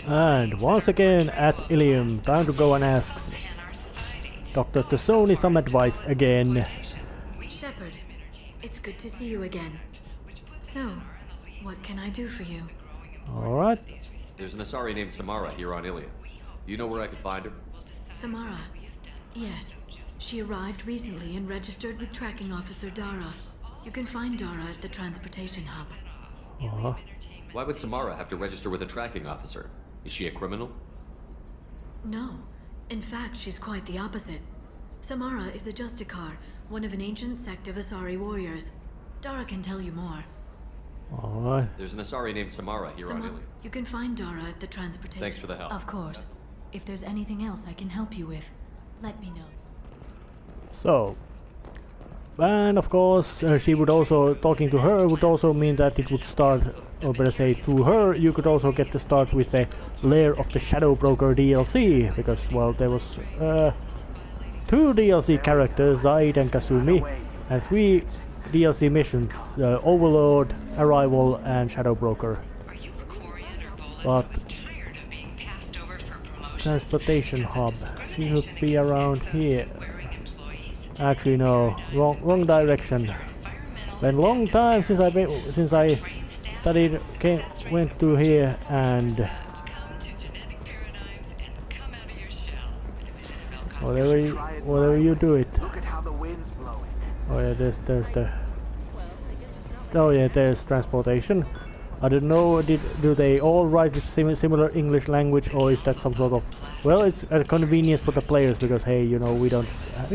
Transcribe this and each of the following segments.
And once again at Ilium, time to go and ask Dr. Tassoni some advice again. Shepard, it's good to see you again. So, what can I do for you? Alright. There's an Asari named Samara here on Ilium. You know where I could find her? Samara? Yes. She arrived recently and registered with tracking officer Dara. You can find Dara at the transportation hub. Why would Samara have to register with a tracking officer? Is she a criminal? No. In fact, she's quite the opposite. Samara is a justicar, one of an ancient sect of Asari warriors. Dara can tell you more. Alright. There's an Asari named Samara here on Ilium. You can find Dara at the transportation. Thanks for the help. Of course. If there's anything else I can help you with, let me know. So, and of course, she would also, talking to her would also mean that it would start, or better say, through her, you could also get the start with the Lair of the Shadow Broker DLC, because, well, there was 2 DLC characters, Zaid and Kasumi, and 3 DLC missions, Overlord, Arrival, and Shadow Broker. But transportation hub, she should be around here. Actually, no, wrong direction. Been long time since I studied, went to here, and whatever you do it. Oh yeah, there's the. Oh yeah, there's transportation. I don't know. Do they all write with similar English language, or is that some sort of? Well, it's a convenience for the players because hey, you know, we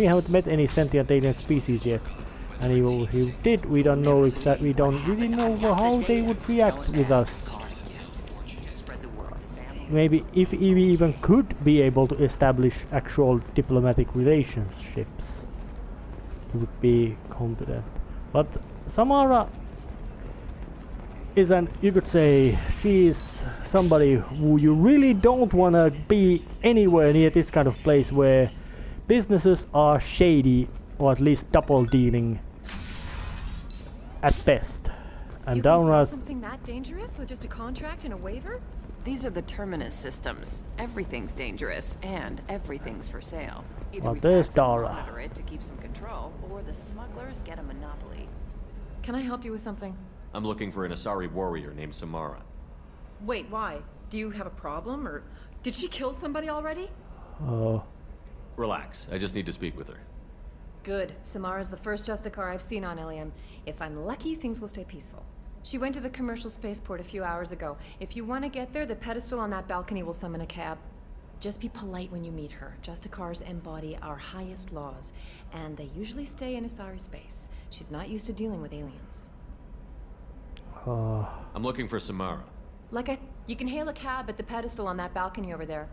haven't met any sentient alien species yet, and if we did, we don't know exactly. We don't really know how they would react with us. Maybe if we even could be able to establish actual diplomatic relationships, it would be competent. But Samara you could say, she's somebody who you really don't want to be anywhere near this kind of place where businesses are shady, or at least double dealing at best. And downright something that dangerous with just a contract and a waiver? These are the terminus systems. Everything's dangerous and everything's for sale. Either we there's tax and Dara. monitor it to keep some control, or the smugglers get a monopoly. Can I help you with something? I'm looking for an Asari warrior named Samara. Wait, why? Do you have a problem, or did she kill somebody already? Relax, I just need to speak with her. Good. Samara's the first justicar I've seen on Ilium. If I'm lucky, things will stay peaceful. She went to the commercial spaceport a few hours ago. If you want to get there, the pedestal on that balcony will summon a cab. Just be polite when you meet her. Justicars embody our highest laws, and they usually stay in Asari space. She's not used to dealing with aliens. I'm looking for Samara. You can hail a cab at the pedestal on that balcony over there.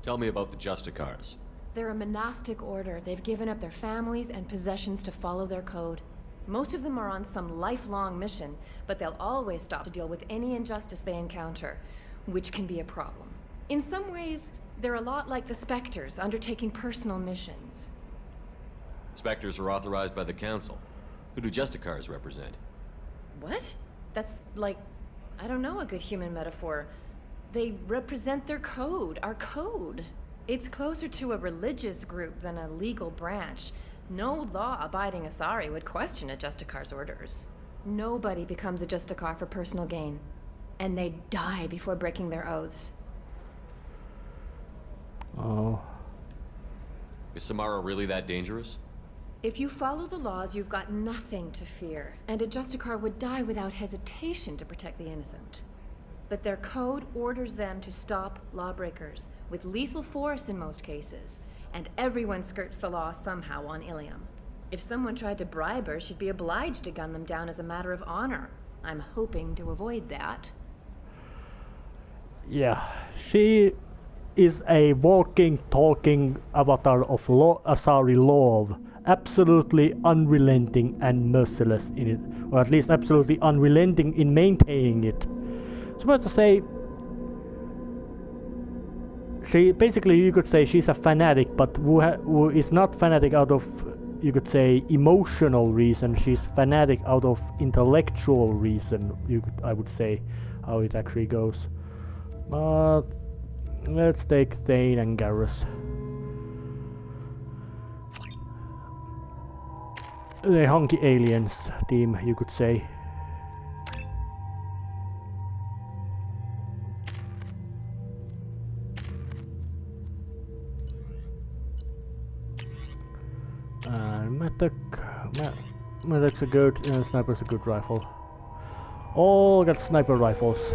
Tell me about the justicars. They're a monastic order. They've given up their families and possessions to follow their code. Most of them are on some lifelong mission, but they'll always stop to deal with any injustice they encounter, which can be a problem. In some ways, they're a lot like the Spectres, undertaking personal missions. Spectres are authorized by the Council. Who do justicars represent? What? That's like, I don't know, a good human metaphor. They represent their code, our code. It's closer to a religious group than a legal branch. No law-abiding Asari would question a justicar's orders. Nobody becomes a justicar for personal gain. And they die before breaking their oaths. Oh. Is Samara really that dangerous? If you follow the laws, you've got nothing to fear, and a justicar would die without hesitation to protect the innocent. But their code orders them to stop lawbreakers, with lethal force in most cases, and everyone skirts the law somehow on Ilium. If someone tried to bribe her, she'd be obliged to gun them down as a matter of honor. I'm hoping to avoid that. Yeah, she is a walking, talking avatar of Asari law. Absolutely unrelenting and merciless in it, or at least absolutely unrelenting in maintaining it. So much to say, she basically, you could say she's a fanatic, but who is not fanatic out of, you could say, emotional reason. She's fanatic out of intellectual reason. I would say how it actually goes. But Let's take Thane and Garrus. The hunky aliens team, you could say. And Matek's a good, Sniper's a good rifle. All got sniper rifles.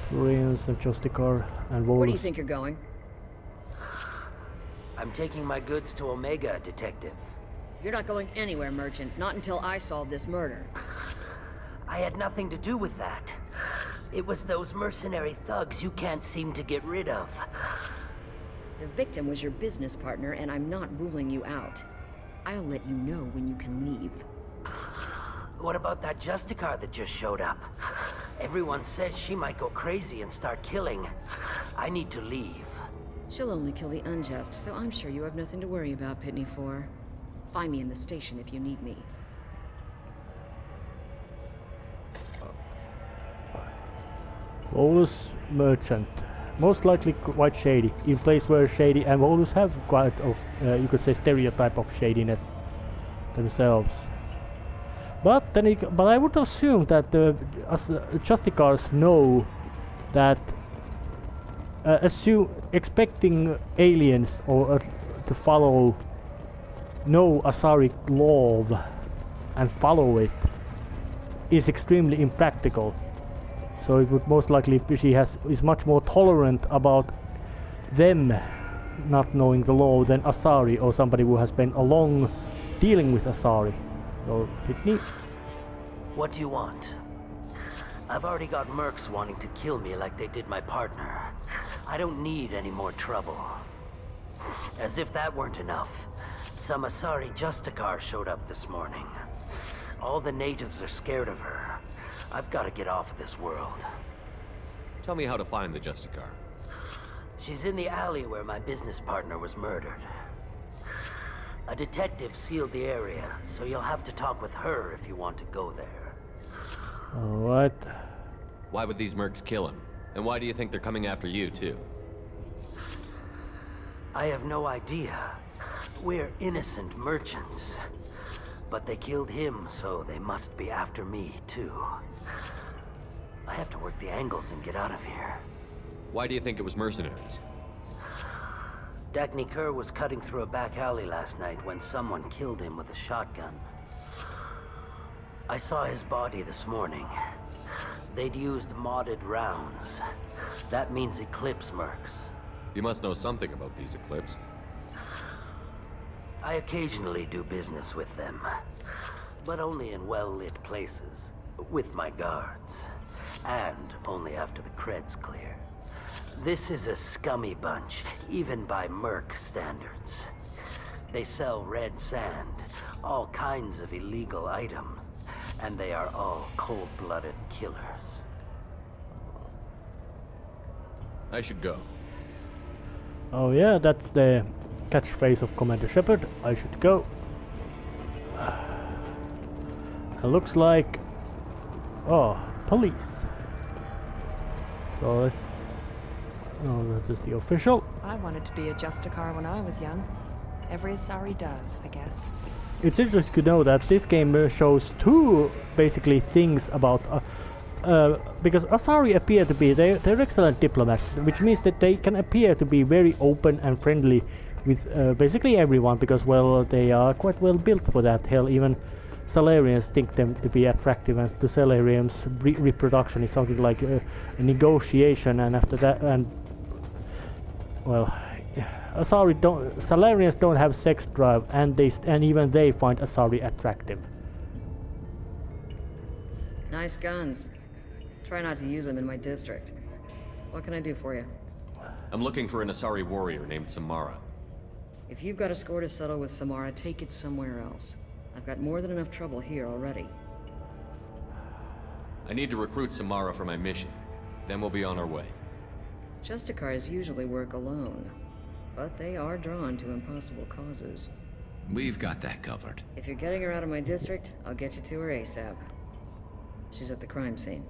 Koreans and Justicar and Wolves. Where do you think you're going? I'm taking my goods to Omega, Detective. You're not going anywhere, Merchant. Not until I solve this murder. I had nothing to do with that. It was those mercenary thugs you can't seem to get rid of. The victim was your business partner, and I'm not ruling you out. I'll let you know when you can leave. What about that justicar that just showed up? Everyone says she might go crazy and start killing. I need to leave. She'll only kill the unjust, so I'm sure you have nothing to worry about, Pitney 4. Find me in the station if you need me. Volus Merchant. Most likely quite shady. In place where shady and Volus have quite of, you could say, stereotype of shadiness themselves. But then, but I would assume that the justicars know that, expecting aliens or to follow no Asari law and follow it is extremely impractical. So it would most likely be is much more tolerant about them not knowing the law than Asari or somebody who has spent a long dealing with Asari. So Pitney. What do you want? I've already got mercs wanting to kill me like they did my partner. I don't need any more trouble. As if that weren't enough, some Asari justicar showed up this morning. All the natives are scared of her. I've got to get off of this world. Tell me how to find the justicar. She's in the alley where my business partner was murdered. A detective sealed the area, so you'll have to talk with her if you want to go there. Alright. Why would these mercs kill him? And why do you think they're coming after you, too? I have no idea. We're innocent merchants. But they killed him, so they must be after me, too. I have to work the angles and get out of here. Why do you think it was mercenaries? Dagny Kerr was cutting through a back alley last night when someone killed him with a shotgun. I saw his body this morning. They'd used modded rounds. That means Eclipse mercs. You must know something about these Eclipse. I occasionally do business with them, but only in well-lit places, with my guards, and only after the cred's clear. This is a scummy bunch, even by merc standards. They sell red sand, all kinds of illegal items, and they are all cold-blooded killers. I should go. Oh yeah, that's the catchphrase of Commander Shepard. I should go. It looks like... oh, police. So... oh, this is the official. I wanted to be a justicar when I was young. Every Asari does, I guess. It's interesting to know that this game shows two basically things about because Asari appear to be they're excellent diplomats, which means that they can appear to be very open and friendly with basically everyone, because well, they are quite well built for that. Hell, even Salarians think them to be attractive, and to Salarians reproduction is something like a negotiation, and after that, and well, Salarians don't have sex drive, and even they find Asari attractive. Nice guns. Try not to use them in my district. What can I do for you? I'm looking for an Asari warrior named Samara. If you've got a score to settle with Samara, take it somewhere else. I've got more than enough trouble here already. I need to recruit Samara for my mission. Then we'll be on our way. Justicars usually work alone, but they are drawn to impossible causes. We've got that covered. If you're getting her out of my district, I'll get you to her ASAP. She's at the crime scene.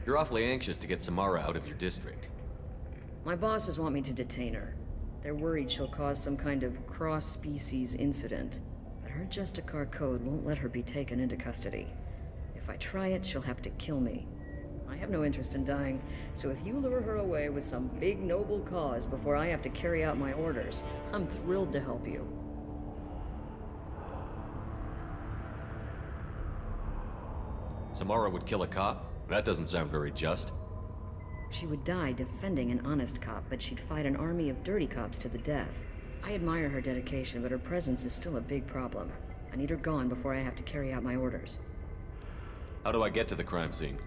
You're awfully anxious to get Samara out of your district. My bosses want me to detain her. They're worried she'll cause some kind of cross-species incident. But her Justicar code won't let her be taken into custody. If I try it, she'll have to kill me. I have no interest in dying, so if you lure her away with some big noble cause before I have to carry out my orders, I'm thrilled to help you. Samara would kill a cop? That doesn't sound very just. She would die defending an honest cop, but she'd fight an army of dirty cops to the death. I admire her dedication, but her presence is still a big problem. I need her gone before I have to carry out my orders. How do I get to the crime scene?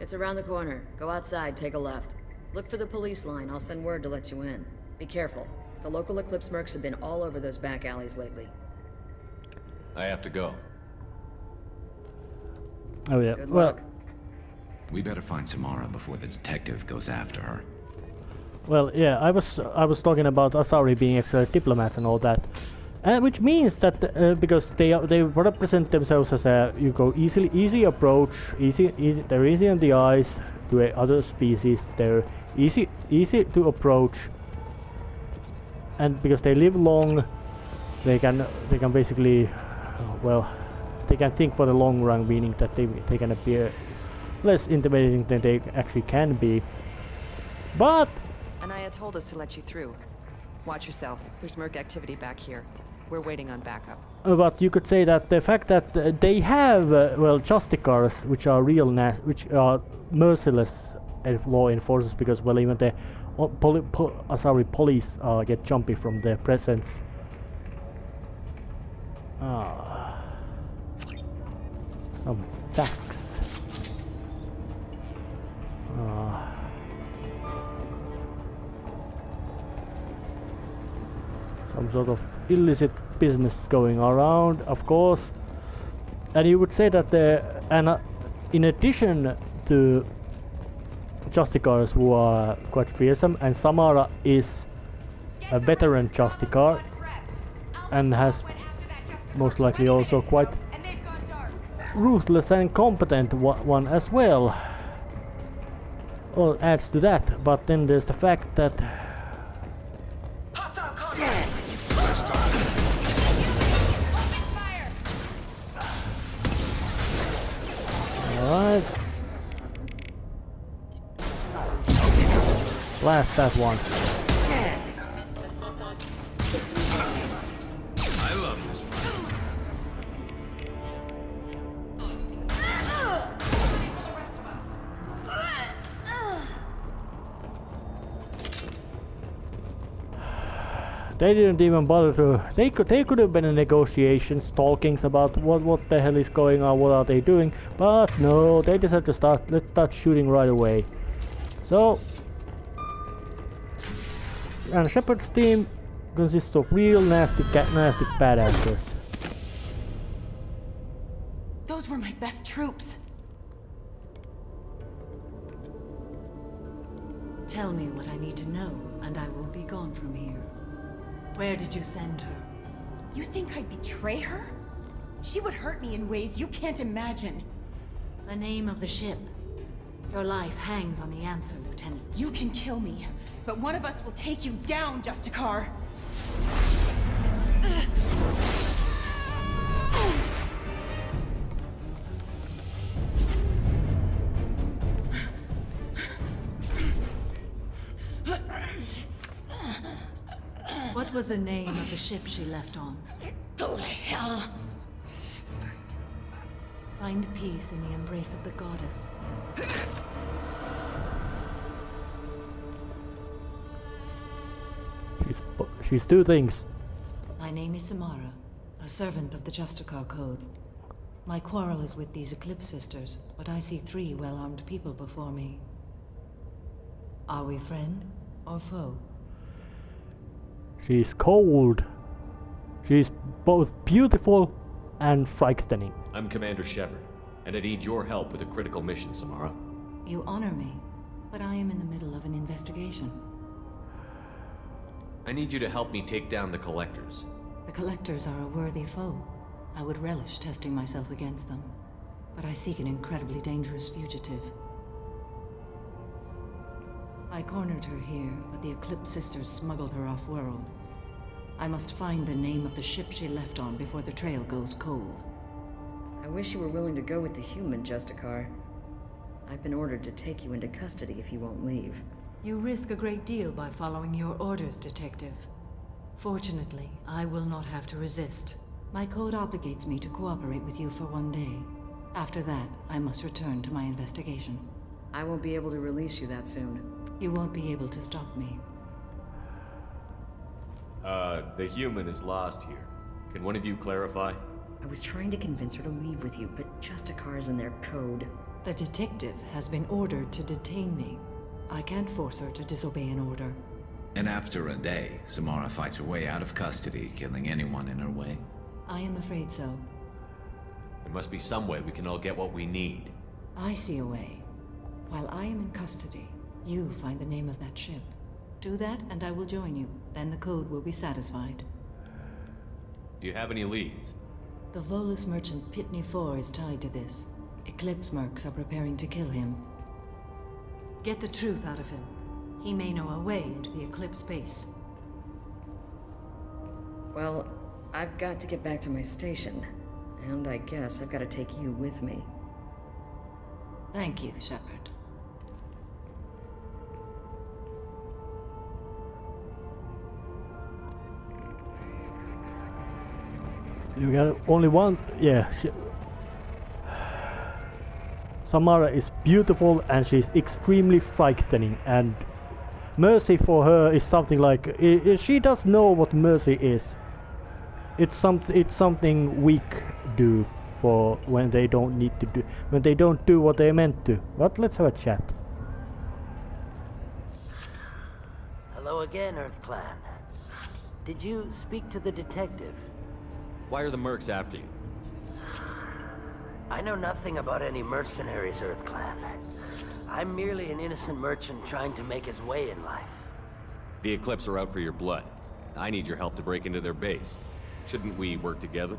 It's around the corner. Go outside, take a left. Look for the police line. I'll send word to let you in. Be careful. The local Eclipse mercs have been all over those back alleys lately. I have to go. Oh yeah. Good Well, luck. We better find Samara before the detective goes after her. well, yeah. I was talking about Asari being excellent diplomats and all that, which means that because they represent themselves as a easy approach, they're easy on the eyes to other species. They're easy to approach, and because they live long, they can basically, well, they can think for the long run, meaning that they can appear less intimidating than they actually can be. But Anaya told us to let you through. Watch yourself. There's merc activity back here. We're waiting on backup. but you could say that the fact that they have well, justicars, which are which are merciless law enforcers, because well, even the Asari police get jumpy from their presence. Some facts. Some sort of illicit business going around, of course. And you would say that in addition to justicars who are quite fearsome, and Samara is a veteran justicar and has most likely also quite ruthless and competent one as well. Well, adds to that, but then there's the fact that alright. Blast that one. I love this one. They didn't even bother to. They could have been in negotiations, talkings about what the hell is going on, what are they doing, but no, they decided to start. Let's start shooting right away. So, and Shepard's team consists of real nasty badasses. Those were my best troops. Tell me what I need to know, and I will be gone from here. Where did you send her? You think I'd betray her? She would hurt me in ways you can't imagine. The name of the ship. Your life hangs on the answer, Lieutenant. You can kill me, but one of us will take you down, Justicar. What was the name of the ship she left on? Go to hell. Find peace in the embrace of the goddess. She's two things. My name is Samara, a servant of the Justicar Code. My quarrel is with these Eclipse sisters, but I see 3 well-armed people before me. Are we friend or foe? She's cold. She's both beautiful and frightening. I'm Commander Shepard, and I need your help with a critical mission, Samara. You honor me, but I am in the middle of an investigation. I need you to help me take down the Collectors. The Collectors are a worthy foe. I would relish testing myself against them. But I seek an incredibly dangerous fugitive. I cornered her here, but the Eclipse sisters smuggled her off-world. I must find the name of the ship she left on before the trail goes cold. I wish you were willing to go with the human, Justicar. I've been ordered to take you into custody if you won't leave. You risk a great deal by following your orders, Detective. Fortunately, I will not have to resist. My code obligates me to cooperate with you for 1 day. After that, I must return to my investigation. I won't be able to release you that soon. You won't be able to stop me. The human is lost here. Can one of you clarify? I was trying to convince her to leave with you, but justicars and their code. The detective has been ordered to detain me. I can't force her to disobey an order. And after a day, Samara fights her way out of custody, killing anyone in her way? I am afraid so. There must be some way we can all get what we need. I see a way. While I am in custody, you find the name of that ship. Do that, and I will join you. Then the code will be satisfied. Do you have any leads? The Volus merchant Pitney 4 is tied to this. Eclipse mercs are preparing to kill him. Get the truth out of him. He may know a way into the Eclipse base. Well, I've got to get back to my station. And I guess I've got to take you with me. Thank you, Shepard. You got only one, yeah. Samara is beautiful and she's extremely frightening, and mercy for her is something like she does know what mercy is. It's something weak do for when they don't need to do, when they don't do what they're meant to. But let's have a chat. Hello again, Earth Clan. Did you speak to the detective? Why are the mercs after you? I know nothing about any mercenaries, Earth Clan. I'm merely an innocent merchant trying to make his way in life. The Eclipse are out for your blood. I need your help to break into their base. Shouldn't we work together?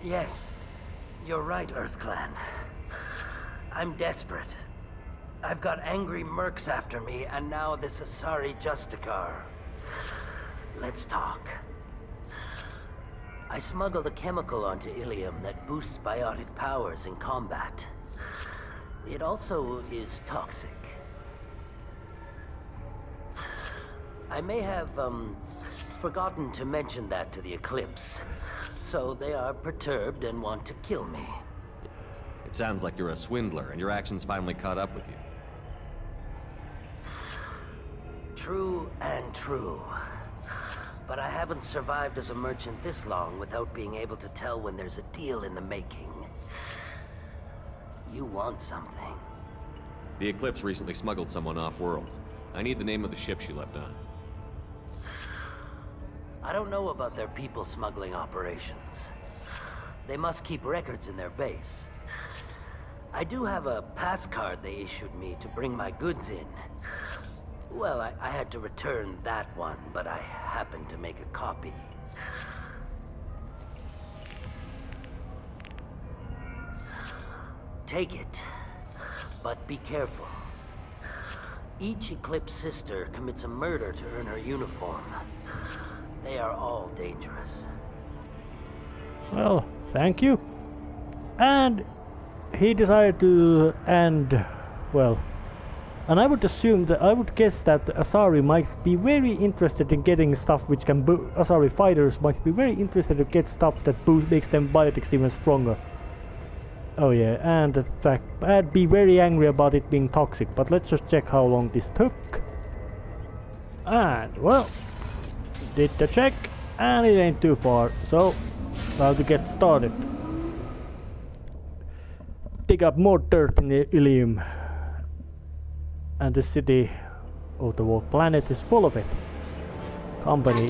Yes, you're right, Earth Clan. I'm desperate. I've got angry mercs after me, and now this Asari justicar. Let's talk. I smuggled a chemical onto Ilium that boosts biotic powers in combat. It also is toxic. I may have, forgotten to mention that to the Eclipse, so they are perturbed and want to kill me. It sounds like you're a swindler, and your actions finally caught up with you. True and true. But I haven't survived as a merchant this long without being able to tell when there's a deal in the making. You want something. The Eclipse recently smuggled someone off-world. I need the name of the ship she left on. I don't know about their people smuggling operations. They must keep records in their base. I do have a pass card they issued me to bring my goods in. Well, I had to return that one, but I happened to make a copy. Take it, but be careful. Each Eclipse sister commits a murder to earn her uniform. They are all dangerous. Well, thank you. And he decided to end, well, and I would assume that, I would guess that Asari might be very interested in getting stuff which can Asari fighters might be very interested to get stuff that makes them biotics even stronger. Oh yeah, and in fact, I'd be very angry about it being toxic, but let's just check how long this took. And, well, did the check, and it ain't too far, so now to get started. Dig up more dirt in the Ilium. And the city of the whole planet is full of it. Company.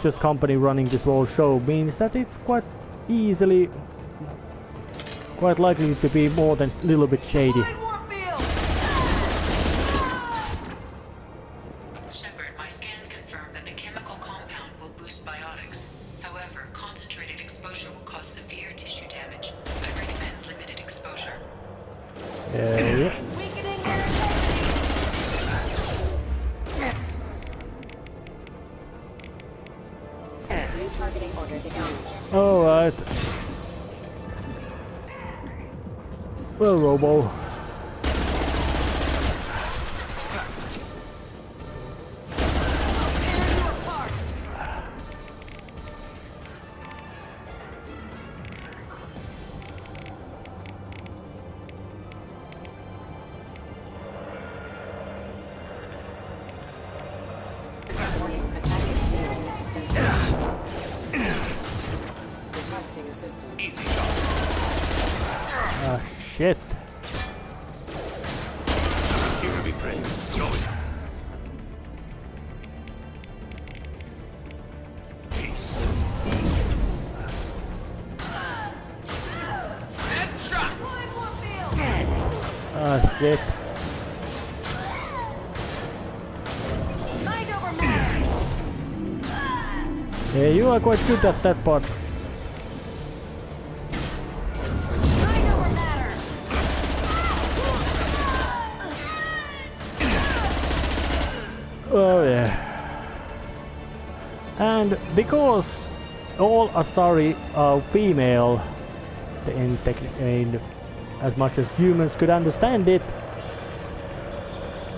Just company running this whole show means that it's quite likely to be more than a little bit shady. Shepard, my scans confirm that the chemical compound will boost biotics. However, concentrated exposure will cause severe tissue damage. I recommend limited exposure. Yeah. Alright. Well, Robo. Ah, shit. Ah, shit. Yeah, you are quite good at that part. Oh yeah. And because all Asari are female, in as much as humans could understand it,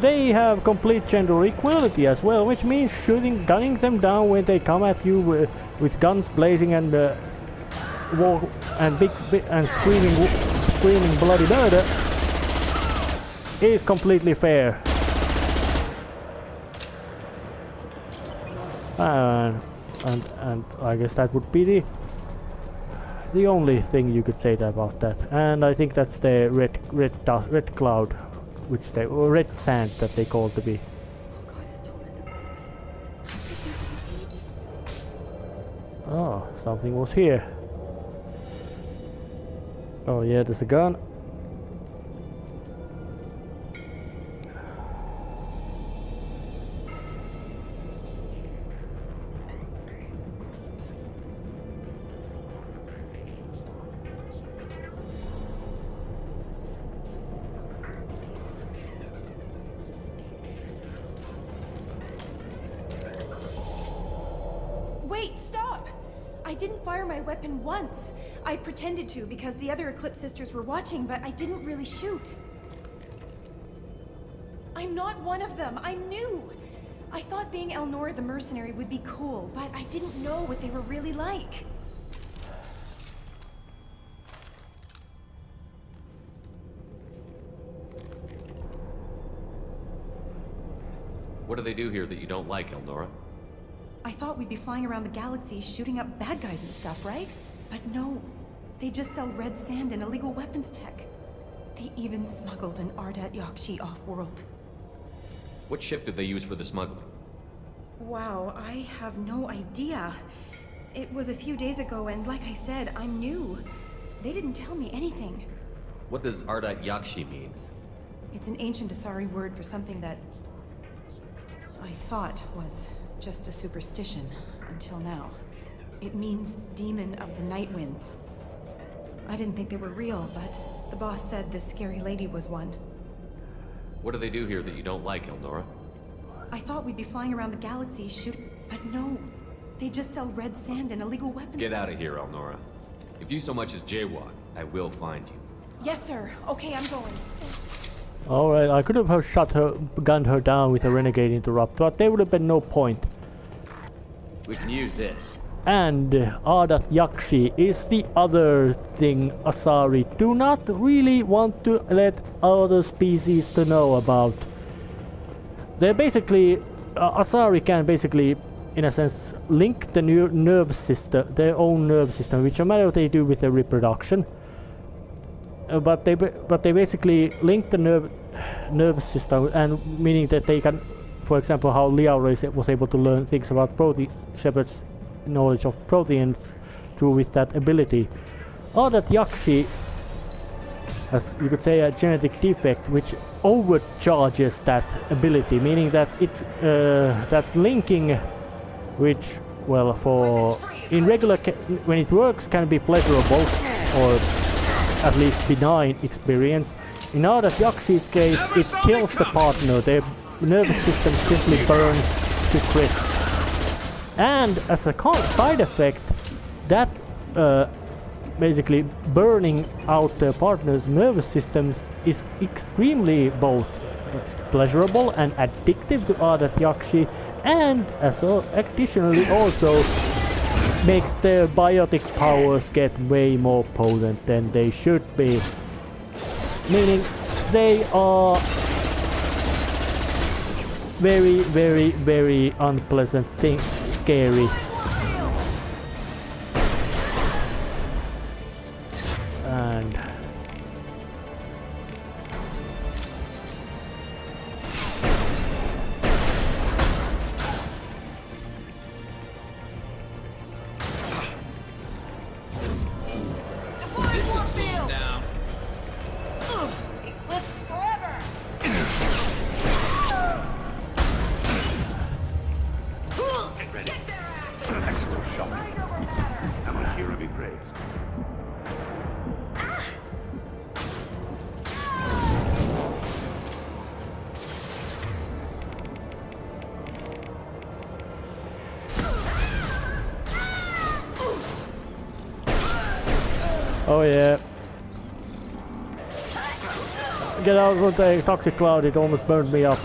they have complete gender equality as well, which means gunning them down when they come at you with guns blazing and screaming bloody murder is completely fair. And I guess that would be the only thing you could say about that. And I think that's the red cloud, which they or red sand that they call to be. Oh, something was here. Oh yeah, there's a gun. Wait, stop! I didn't fire my weapon once. I pretended to because the other Eclipse sisters were watching, but I didn't really shoot. I'm not one of them. I'm new. I thought being Elnora the mercenary would be cool, but I didn't know what they were really like. What do they do here that you don't like, Elnora? I thought we'd be flying around the galaxy shooting up bad guys and stuff, right? But no. They just sell red sand and illegal weapons tech. They even smuggled an Ardat Yakshi off-world. What ship did they use for the smuggling? Wow, I have no idea. It was a few days ago, and like I said, I'm new. They didn't tell me anything. What does Ardat Yakshi mean? It's an ancient Asari word for something that I thought was just a superstition until now. It means demon of the night winds. I didn't think they were real, but the boss said this scary lady was one. What do they do here that you don't like, Elnora? I thought we'd be flying around the galaxy shooting, but no. They just sell red sand and illegal weapons. Get out of here, Elnora. If you so much as jaywalk, I will find you. Yes, sir. Okay, I'm going. Alright, I could have gunned her down with a renegade interrupt, but there would have been no point. We can use this. And Ardat Yakshi is the other thing Asari do not really want to let other species to know about. They're basically, Asari can basically, in a sense, link the nerve system, their own nerve system, which no matter what they do with their reproduction. But they basically link the nervous system, and meaning that they can, for example, how Liao was able to learn things about Shepard's knowledge of proteins through with that ability. Ardat Yakshi has, you could say, a genetic defect which overcharges that ability, meaning that it's that linking, which, well, for in regular when it works, can be pleasurable or at least benign experience. In Adat Yakshi's case, it kills the partner. Their nervous system simply burns to crisp. And as a side effect, that basically burning out their partner's nervous systems is extremely both pleasurable and addictive to Adat Yakshi, and additionally also makes their biotic powers get way more potent than they should be. Meaning they are very, very, very unpleasant thing, scary. And oh yeah. Get out of the toxic cloud, it almost burned me up.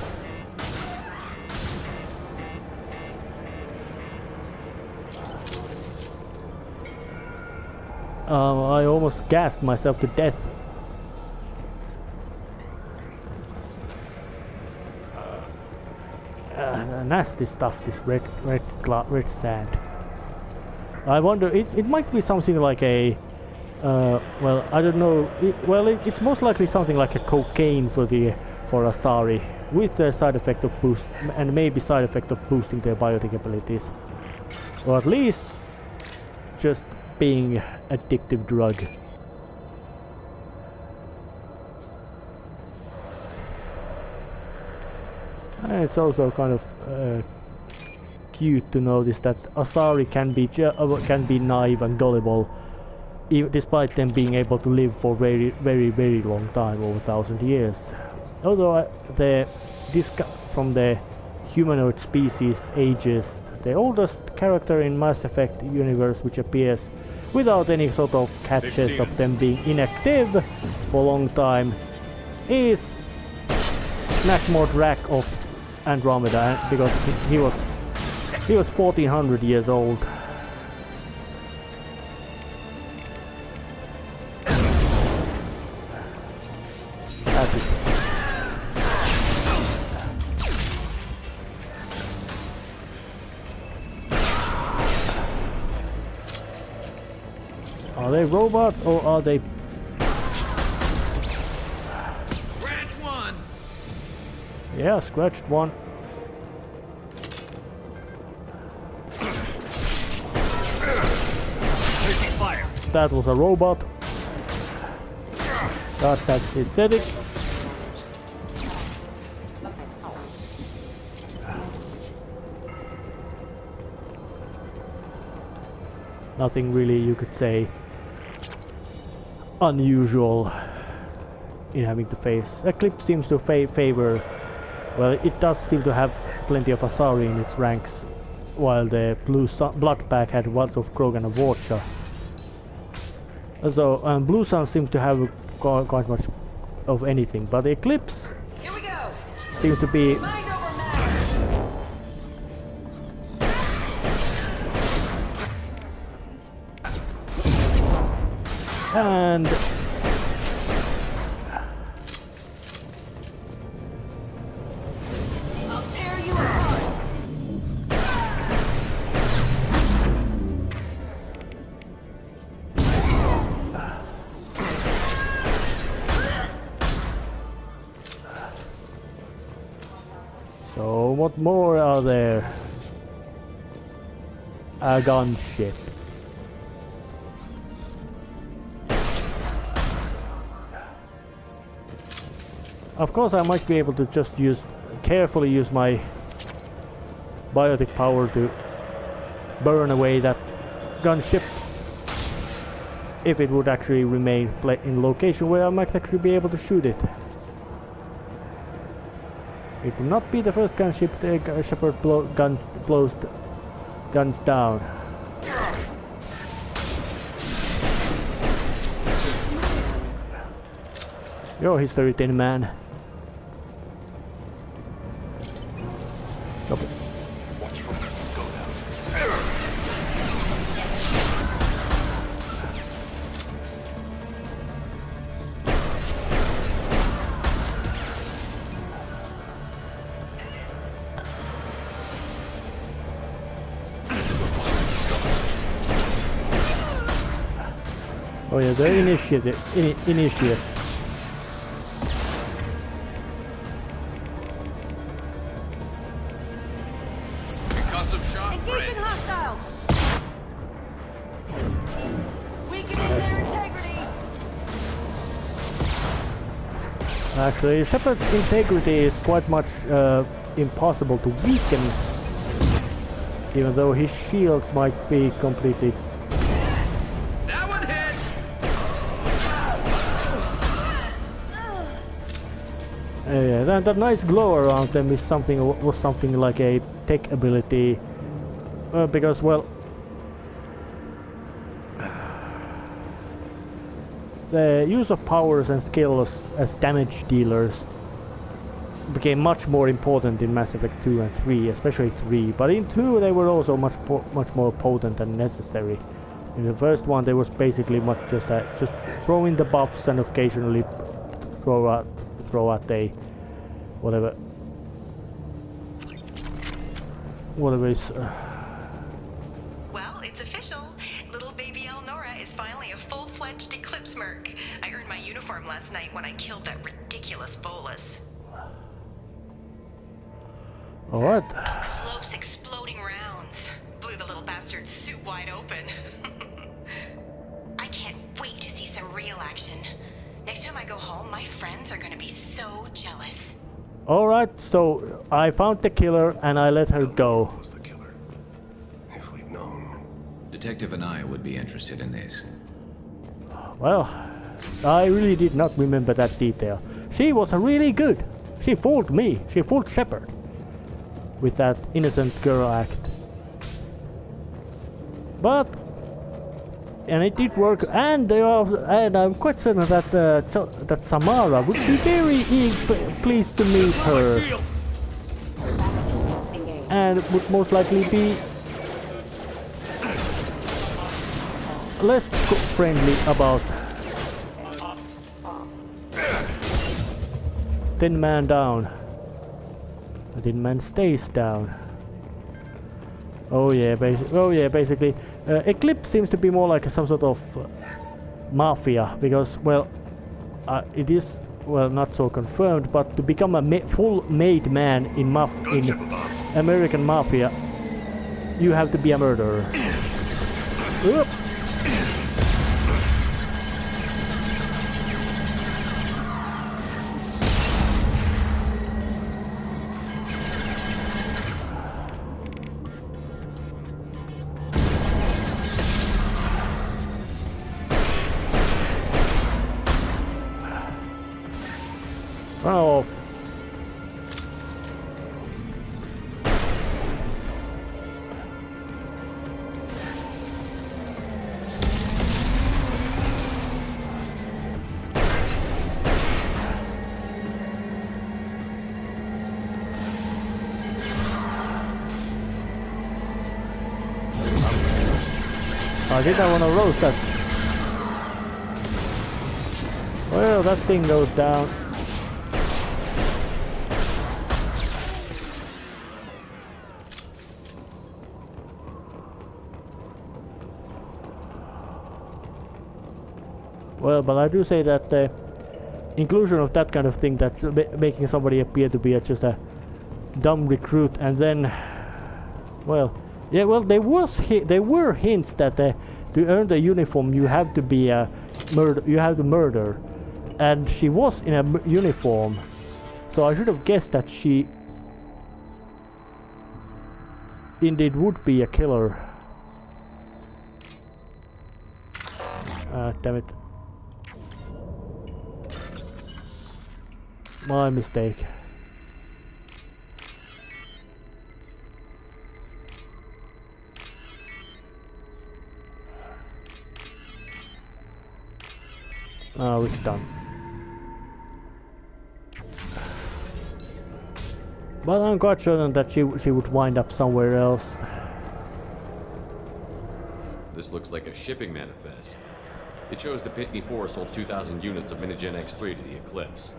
I almost gassed myself to death. Nasty stuff, this red sand. I wonder, it might be something like a well, I don't know. It's most likely something like a cocaine for Asari, with the side effect of boost, and maybe side effect of boosting their biotic abilities, or at least just being addictive drug. And it's also kind of cute to notice that Asari can be naive and gullible, despite them being able to live for very, very, very long time, over 1,000 years. Although from the humanoid species ages, the oldest character in Mass Effect universe which appears without any sort of catches of them being inactive for a long time is Nashmord Rack of Andromeda, because he was 1400 years old. Are they robots or are they... Scratch one! Yeah, scratched one. Fire. That was a robot. That's synthetic. Nothing really you could say unusual in having to face. Eclipse seems to favor, well, it does seem to have plenty of Asari in its ranks, while the Blood Pack had lots of Krogan and Vorcha. So Blue Sun seems to have quite much of anything, but Eclipse seems to be and I'll tear you apart. So what more are there? A gunship. Of course I might be able to just carefully use my biotic power to burn away that gunship. if it would actually remain in location where I might actually be able to shoot it. It will not be the first gunship Shepard blows guns down. Your history, Tin Man. Stop it. Oh yeah, the initiates. Concussive shot. Engaging hostiles! Weakening their integrity! Actually, Shepard's integrity is quite much impossible to weaken, even though his shields might be completely. That one hit. Yeah, that nice glow around them is was something like a tech ability, because well, the use of powers and skills as damage dealers became much more important in Mass Effect 2 and 3, especially 3. But in 2 they were also much more potent and necessary. In the first one, they was basically much just throw in the buffs and occasionally throw out a whatever is. Well, it's official. Little baby Elnora is finally a full-fledged Eclipse merc. I earned my uniform last night when I killed that ridiculous bolus. Alright. Close exploding rounds. Blew the little bastard's suit wide open. I can't wait to see some real action. Next time I go home, my friends are gonna be so jealous. Alright, so I found the killer and I let her go. Who's the killer? If we'd known. Detective and I would be interested in this. Well, I really did not remember that detail. She was really good. She fooled me. She fooled Shepard with that innocent girl act. But and it did work, and I'm quite certain that that Samara would be very pleased to meet her, and would most likely be less friendly about Tin Man down. The Tin Man stays down. Oh yeah, basically. Eclipse seems to be more like some sort of mafia, because, well, it is, well, not so confirmed, but to become a full-made man in American mafia, you have to be a murderer. Oop. Oh. I didn't want to roast that. Well, that thing goes down. Well, but I do say that the inclusion of that kind of thing, that's making somebody appear to be just a dumb recruit, and then, well, yeah, well, there were hints that to earn the uniform you have to be a murder, and she was in a uniform, so I should have guessed that she indeed would be a killer. Damn it. My mistake. Oh, it's done. But I'm quite certain that she would wind up somewhere else. This looks like a shipping manifest. It shows the Pitney 4 sold 2,000 units of Minigen X3 to the Eclipse,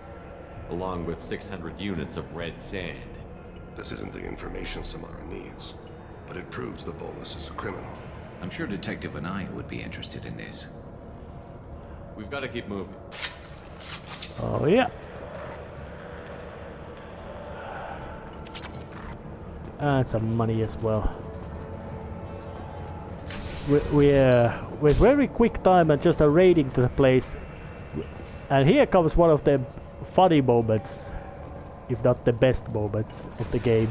along with 600 units of red sand. This isn't the information Samara needs, but it proves the Volus is a criminal. I'm sure Detective Anaya would be interested in this. We've got to keep moving. Oh yeah. And some money as well. With very quick time and just a raiding to the place. And here comes one of the funny moments, if not the best moments of the game.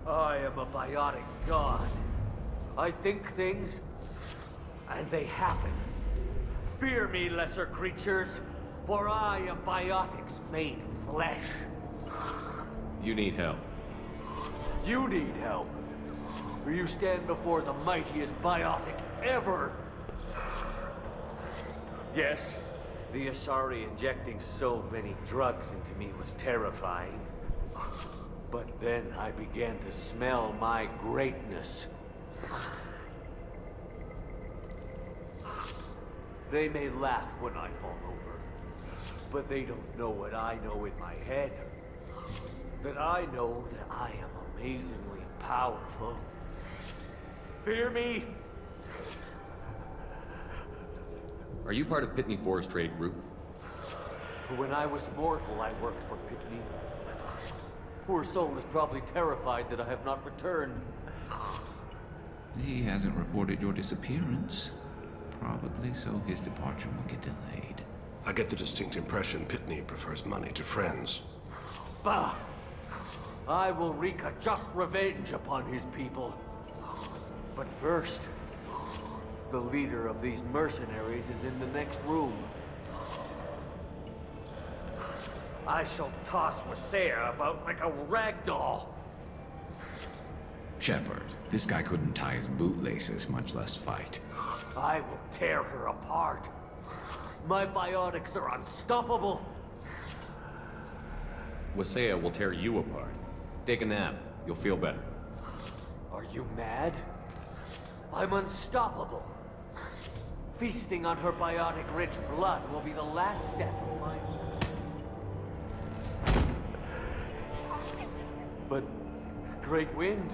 I am a biotic god. I think things, and they happen. Fear me, lesser creatures, for I am Biotic's made flesh. You need help. You need help, for you stand before the mightiest Biotic ever. Yes, the Asari injecting so many drugs into me was terrifying. But then I began to smell my greatness. They may laugh when I fall over, but they don't know what I know in my head. That I know that I am amazingly powerful. Fear me? Are you part of Pitney 4's trade group? When I was mortal, I worked for Pitney. Poor soul is probably terrified that I have not returned. He hasn't reported your disappearance. Probably so his departure will get delayed. I get the distinct impression Pitney prefers money to friends. Bah! I will wreak a just revenge upon his people. But first, the leader of these mercenaries is in the next room. I shall toss Wasea about like a rag doll. Shepard, this guy couldn't tie his bootlaces, much less fight. I will tear her apart. My biotics are unstoppable. Wasea will tear you apart. Take a nap. You'll feel better. Are you mad? I'm unstoppable. Feasting on her biotic-rich blood will be the last step of my... But... Great Wind...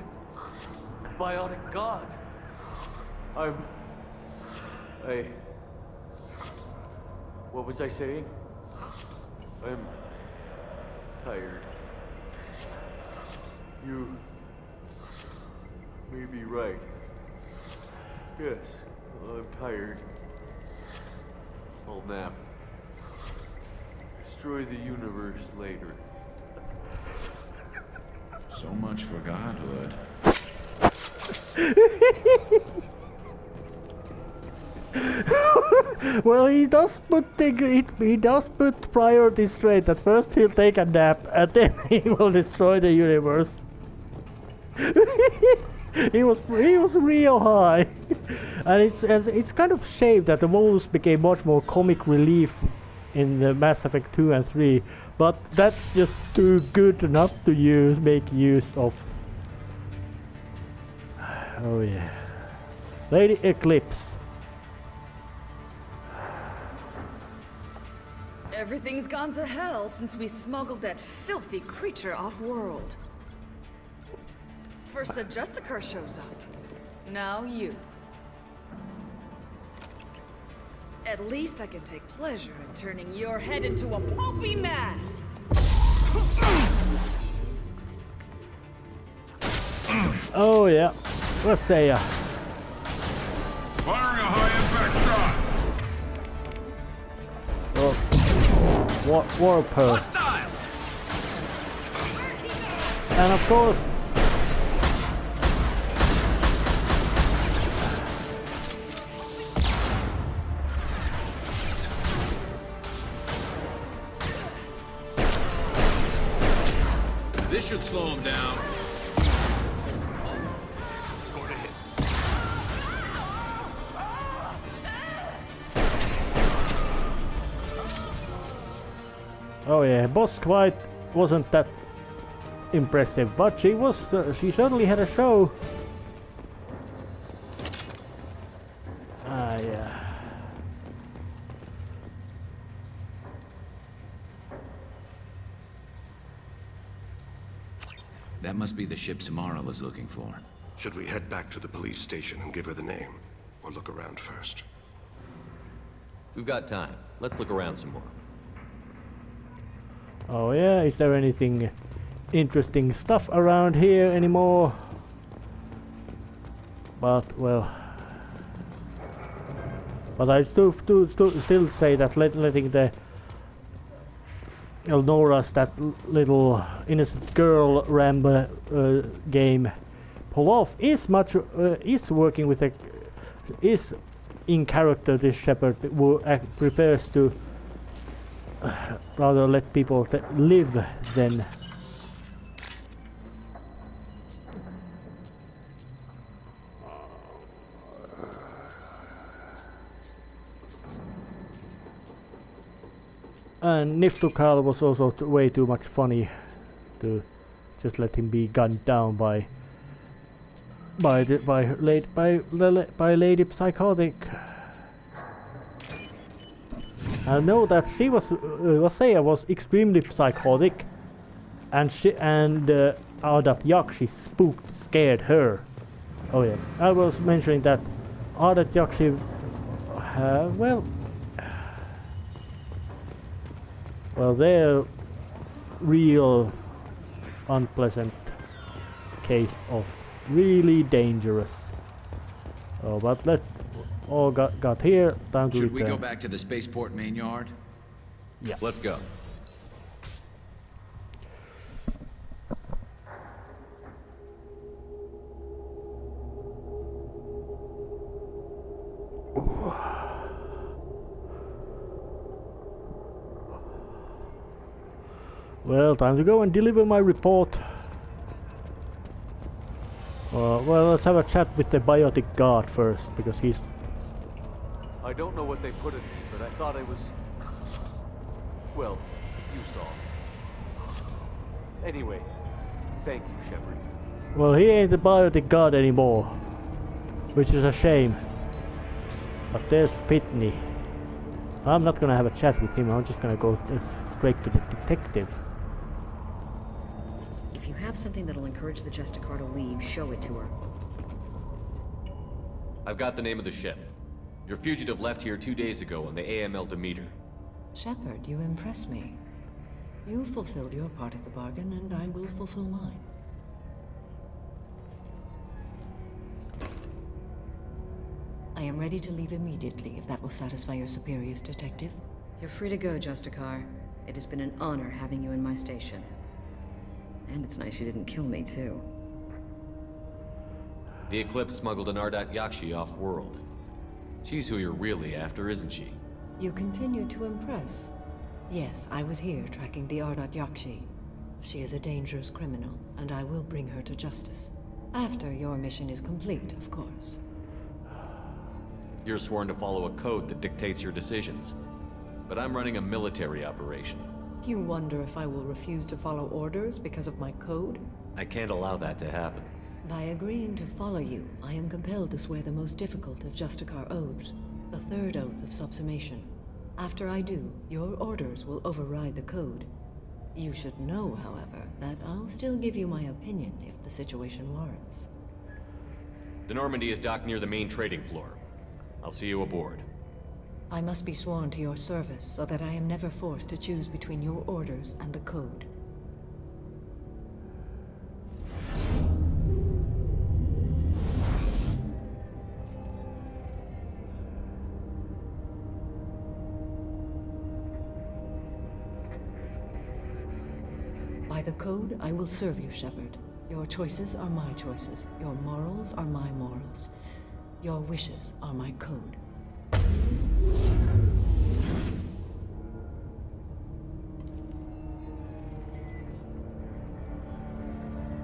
Biotic God... What was I saying? I'm... tired. You... may be right. Yes, I'm tired. I'll nap. Destroy the universe later. So much for godhood. Well, he does put priorities straight. At first he'll take a nap, and then he will destroy the universe. He was real high, and it's kind of shame that the wolves became much more comic relief in the Mass Effect 2 and 3, but that's just too good not to make use of. Oh yeah, Lady Eclipse. Everything's gone to hell since we smuggled that filthy creature off-world. First a Justicar shows up. Now you. At least I can take pleasure in turning your head into a pulpy mass! Oh yeah, let's say Firing a high-impact shot! War purse. And of course, This should slow him down. oh yeah, boss fight wasn't that impressive, but she was. She certainly had a show. Ah yeah. That must be the ship Samara was looking for. Should we head back to the police station and give her the name? Or look around first? We've got time. Let's look around some more. Oh yeah, is there anything interesting stuff around here anymore? But well, but I still say that letting the Elnora's that little innocent girl Rambo game pull off is is working with is in character. This Shepherd who prefers to rather let people live than and Niftu Cal was also way too much funny to just let him be gunned down by Lady Psychotic. I know that she was Wasea was extremely psychotic, and that Yakshi scared her. Oh yeah, I was mentioning that that Yakshi, well, they're real unpleasant case of really dangerous. Oh, but let's all got here. Time to Should we return. go back to the spaceport main yard? Yeah. Let's go. Well, time to go and deliver my report. Well, let's have a chat with the Biotic guard first, because he's... I don't know what they put in me, but I thought I was... Well, you saw. Anyway, thank you, Shepard. Well, he ain't the Biotic guard anymore, which is a shame. But there's Pitney. I'm not gonna have a chat with him, I'm just gonna go straight to the detective. If you have something that'll encourage the Justicar to leave, show it to her. I've got the name of the ship. Your fugitive left here 2 days ago on the AML Demeter. Shepard, you impress me. You fulfilled your part of the bargain, and I will fulfill mine. I am ready to leave immediately, if that will satisfy your superiors, Detective. You're free to go, Justicar. It has been an honor having you in my station. And it's nice you didn't kill me, too. The Eclipse smuggled an Ardat Yakshi off-world. She's who you're really after, isn't she? You continue to impress. Yes, I was here tracking the Ardat Yakshi. She is a dangerous criminal, and I will bring her to justice. After your mission is complete, of course. You're sworn to follow a code that dictates your decisions. But I'm running a military operation. You wonder if I will refuse to follow orders because of my code? I can't allow that to happen. By agreeing to follow you, I am compelled to swear the most difficult of Justicar oaths, the third oath of subsumation. After I do, your orders will override the code. You should know, however, that I'll still give you my opinion if the situation warrants. The Normandy is docked near the main trading floor. I'll see you aboard. I must be sworn to your service so that I am never forced to choose between your orders and the code. By the code, I will serve you, Shepard. Your choices are my choices. Your morals are my morals. Your wishes are my code.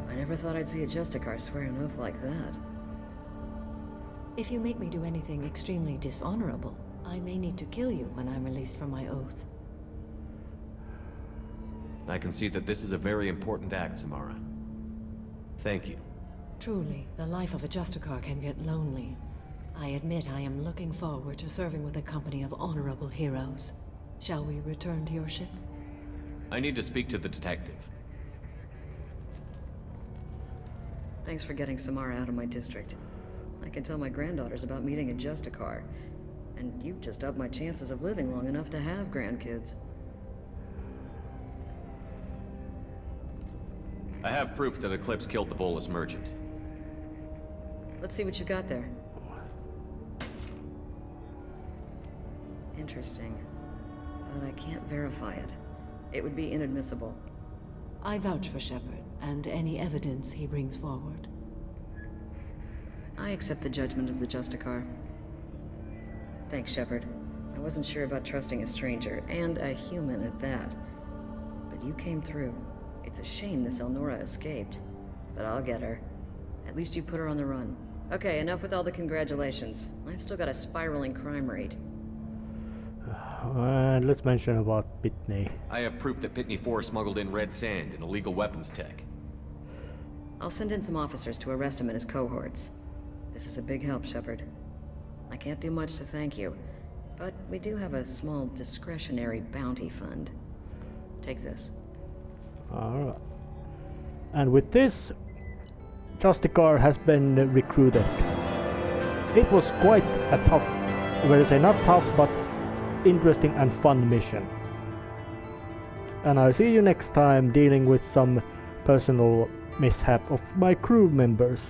I never thought I'd see a justicar swear an oath like that. If you make me do anything extremely dishonorable, I may need to kill you when I'm released from my oath. I can see that this is a very important act, Samara. Thank you. Truly, the life of a justicar can get lonely. I admit I am looking forward to serving with a company of honorable heroes. Shall we return to your ship? I need to speak to the detective. Thanks for getting Samara out of my district. I can tell my granddaughters about meeting a justicar. And you've just upped my chances of living long enough to have grandkids. I have proof that Eclipse killed the Volus merchant. Let's see what you got there. Interesting. But I can't verify it. It would be inadmissible. I vouch for Shepard, and any evidence he brings forward. I accept the judgment of the Justicar. Thanks, Shepard. I wasn't sure about trusting a stranger, and a human at that. But you came through. It's a shame this Elnora escaped. But I'll get her. At least you put her on the run. Okay, enough with all the congratulations. I've still got a spiraling crime rate. And let's mention about Pitney. I have proof that Pitney 4 smuggled in red sand and illegal weapons tech. I'll send in some officers to arrest him and his cohorts. This is a big help, Shepard. I can't do much to thank you, but we do have a small discretionary bounty fund. Take this. Alright. And with this, Justicar has been recruited. It was quite a tough, well, say not tough, but interesting and fun mission. And I'll see you next time dealing with some personal mishap of my crew members.